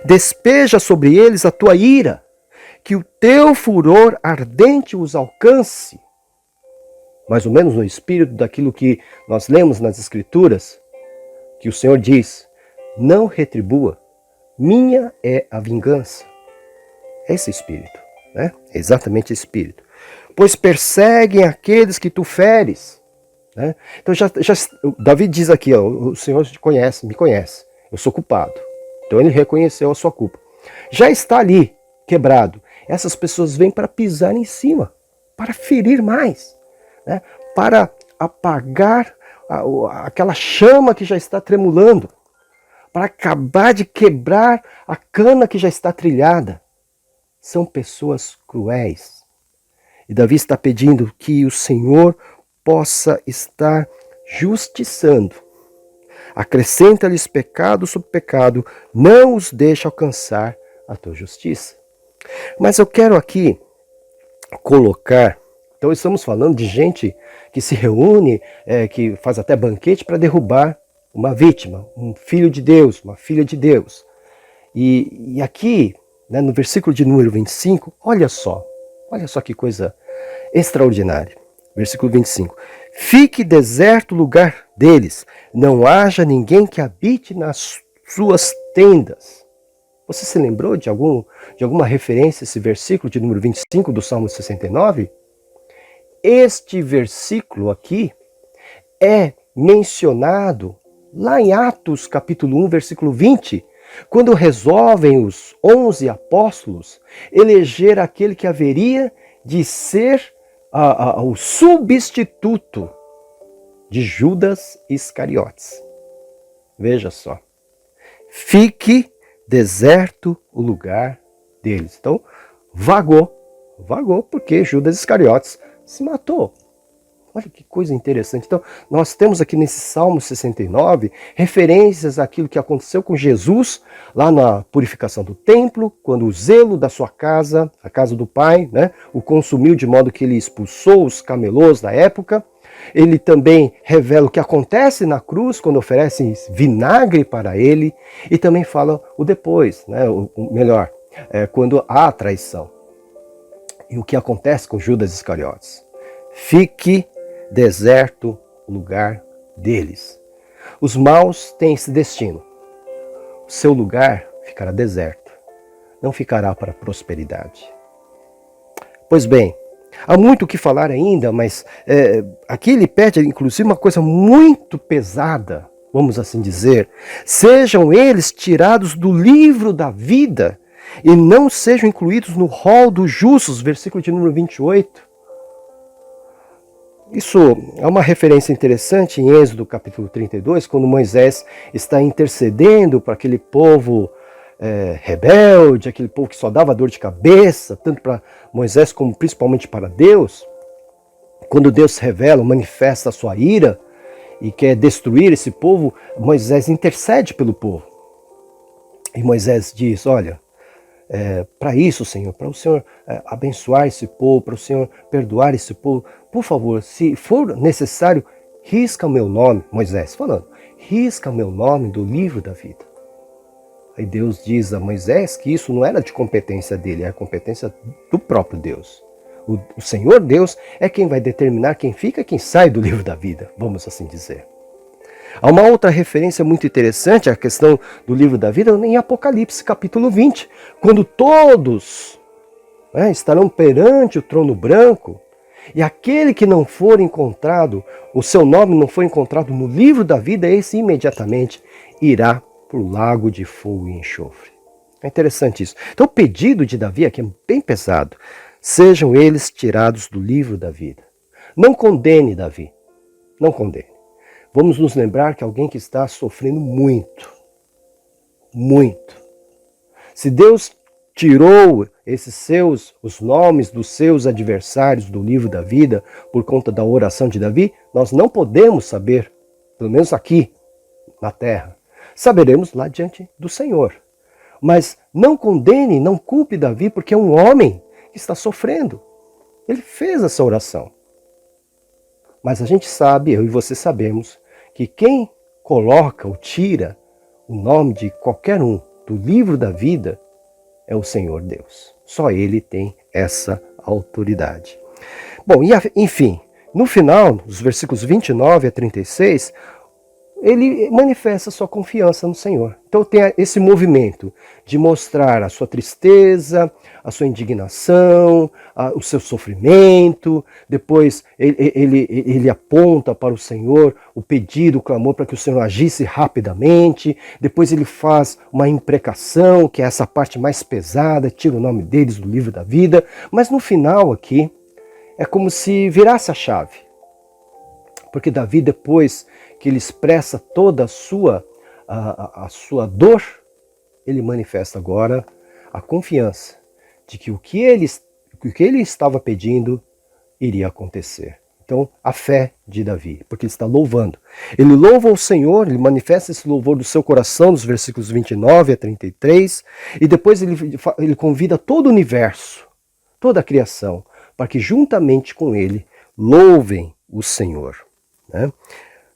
Despeja sobre eles a tua ira, que o teu furor ardente os alcance. Mais ou menos no espírito daquilo que nós lemos nas Escrituras, que o Senhor diz, não retribua, minha é a vingança. Esse espírito, né? É exatamente esse espírito. Pois perseguem aqueles que tu feres. Né? Então Davi diz aqui, ó, o Senhor me conhece, eu sou culpado. Então ele reconheceu a sua culpa. Já está ali, quebrado. Essas pessoas vêm para pisar em cima, para ferir mais, né? Para apagar aquela chama que já está tremulando, para acabar de quebrar a cana que já está trilhada. São pessoas cruéis. E Davi está pedindo que o Senhor possa estar justiçando. Acrescenta-lhes pecado sobre pecado, não os deixe alcançar a tua justiça. Mas eu quero aqui colocar, então estamos falando de gente que se reúne, que faz até banquete para derrubar uma vítima, um filho de Deus, uma filha de Deus. E aqui, né, no versículo de número 25, olha só que coisa extraordinária. Versículo 25. Fique deserto o lugar deles, não haja ninguém que habite nas suas tendas. Você se lembrou de alguma referência a esse versículo de número 25 do Salmo 69? Este versículo aqui é mencionado lá em Atos capítulo 1, versículo 20, quando resolvem os 11 apóstolos eleger aquele que haveria de ser o substituto de Judas Iscariotes. Veja só. Fique deserto o lugar deles. Então, vagou porque Judas Iscariotes se matou. Olha que coisa interessante. Então, nós temos aqui nesse Salmo 69 referências àquilo que aconteceu com Jesus lá na purificação do templo, quando o zelo da sua casa, a casa do Pai, né, o consumiu de modo que ele expulsou os camelôs da época. Ele também revela o que acontece na cruz, quando oferecem vinagre para ele, e também fala o depois, né, melhor, quando há a traição. E o que acontece com Judas Iscariotes. Fique deserto o lugar deles. Os maus têm esse destino. O seu lugar ficará deserto, não ficará para a prosperidade. Pois bem, há muito o que falar ainda, mas aqui ele pede, inclusive, uma coisa muito pesada, vamos assim dizer. Sejam eles tirados do livro da vida e não sejam incluídos no rol dos justos, versículo de número 28. Isso é uma referência interessante em Êxodo capítulo 32, quando Moisés está intercedendo para aquele povo rebelde, aquele povo que só dava dor de cabeça, tanto para Moisés como principalmente para Deus. Quando Deus revela, manifesta a sua ira e quer destruir esse povo, Moisés intercede pelo povo. E Moisés diz, olha, para isso, Senhor, para o Senhor abençoar esse povo, para o Senhor perdoar esse povo, por favor, se for necessário, risca o meu nome, Moisés falando, risca o meu nome do livro da vida. Aí Deus diz a Moisés que isso não era de competência dele, era competência do próprio Deus. O Senhor Deus é quem vai determinar quem fica e quem sai do livro da vida, vamos assim dizer. Há uma outra referência muito interessante à questão do livro da vida em Apocalipse capítulo 20, quando todos estarão perante o trono branco e aquele que não for encontrado, o seu nome não for encontrado no livro da vida, esse imediatamente irá para o lago de fogo e enxofre. É interessante isso. Então o pedido de Davi aqui é bem pesado. Sejam eles tirados do livro da vida. Não condene Davi, não condene. Vamos nos lembrar que alguém que está sofrendo muito, muito. Se Deus tirou os nomes dos seus adversários do livro da vida por conta da oração de Davi, nós não podemos saber, pelo menos aqui na terra. Saberemos lá diante do Senhor. Mas não condene, não culpe Davi, porque é um homem que está sofrendo. Ele fez essa oração. Mas a gente sabe, eu e você sabemos, que quem coloca ou tira o nome de qualquer um do livro da vida é o Senhor Deus. Só Ele tem essa autoridade. Bom, e enfim, no final, dos versículos 29 a 36, ele manifesta sua confiança no Senhor. Então tem esse movimento de mostrar a sua tristeza, a sua indignação, o seu sofrimento. Depois ele aponta para o Senhor o pedido, o clamor para que o Senhor agisse rapidamente. Depois ele faz uma imprecação, que é essa parte mais pesada, tira o nome deles do livro da vida. Mas no final aqui, é como se virasse a chave. Porque Davi, depois que ele expressa toda a sua dor, ele manifesta agora a confiança de que o que ele estava pedindo iria acontecer. Então, a fé de Davi, porque ele está louvando. Ele louva o Senhor, ele manifesta esse louvor do seu coração, nos versículos 29 a 33, e depois ele convida todo o universo, toda a criação, para que juntamente com ele louvem o Senhor. Né?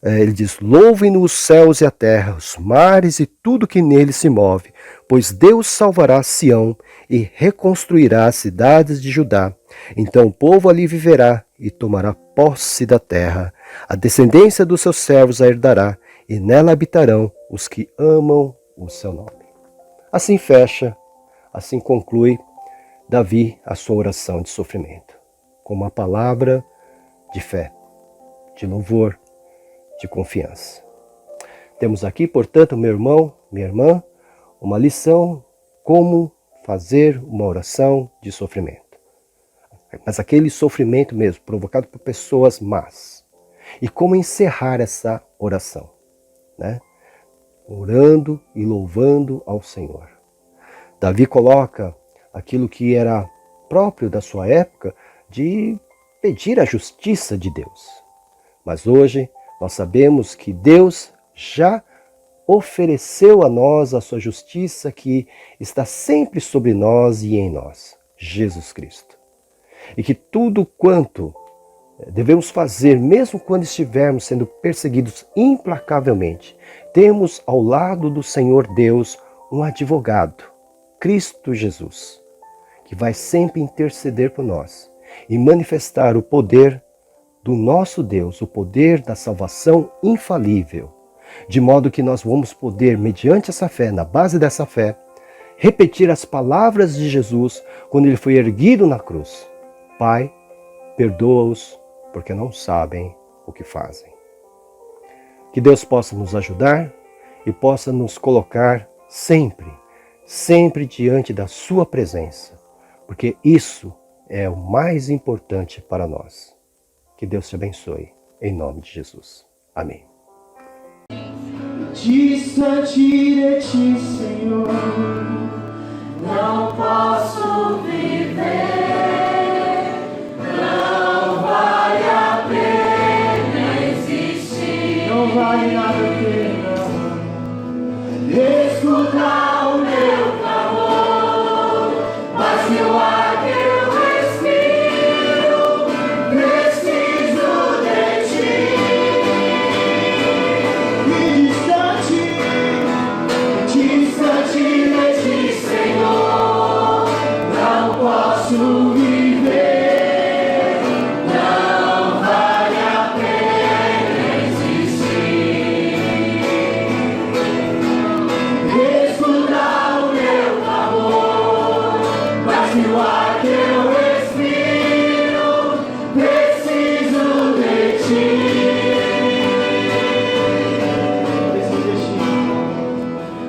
Ele diz, louvem-no os céus e a terra, os mares e tudo que nele se move, pois Deus salvará Sião e reconstruirá as cidades de Judá. Então o povo ali viverá e tomará posse da terra. A descendência dos seus servos a herdará, e nela habitarão os que amam o seu nome. Assim fecha, assim conclui Davi a sua oração de sofrimento, com uma palavra de fé, de louvor, de confiança. Temos aqui, portanto, meu irmão, minha irmã, uma lição como fazer uma oração de sofrimento. Mas aquele sofrimento mesmo, provocado por pessoas más. E como encerrar essa oração, né? Orando e louvando ao Senhor. Davi coloca aquilo que era próprio da sua época de pedir a justiça de Deus. Mas hoje nós sabemos que Deus já ofereceu a nós a sua justiça que está sempre sobre nós e em nós, Jesus Cristo. E que tudo quanto devemos fazer, mesmo quando estivermos sendo perseguidos implacavelmente, temos ao lado do Senhor Deus um advogado, Cristo Jesus, que vai sempre interceder por nós e manifestar o poder do nosso Deus, o poder da salvação infalível, de modo que nós vamos poder, mediante essa fé, na base dessa fé, repetir as palavras de Jesus quando ele foi erguido na cruz. Pai, perdoa-os, porque não sabem o que fazem. Que Deus possa nos ajudar e possa nos colocar sempre diante da sua presença, porque isso é o mais importante para nós. Que Deus te abençoe, em nome de Jesus. Amém. Distante de ti, Senhor, Não posso viver, não vale a pena existir. não vale nada a pena Escutar o meu clamor, mas meu ar que eu respiro, preciso de ti. e distante de ti, Senhor, não posso viver, não vale a pena existir. Escutar o meu clamor, mas o ar que eu respiro, preciso de ti.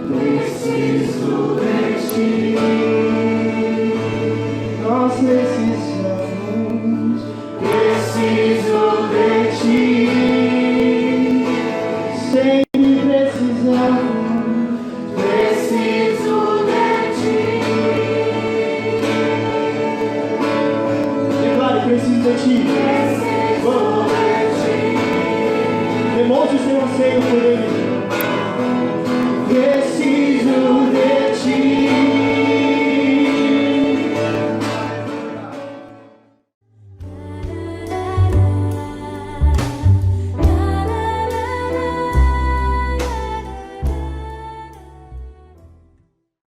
Preciso de ti. nós precisamos. Preciso de ti, Sempre precisamos. preciso de ti. Declare, preciso de ti. Preciso de ti. Demonstre o seu anseio por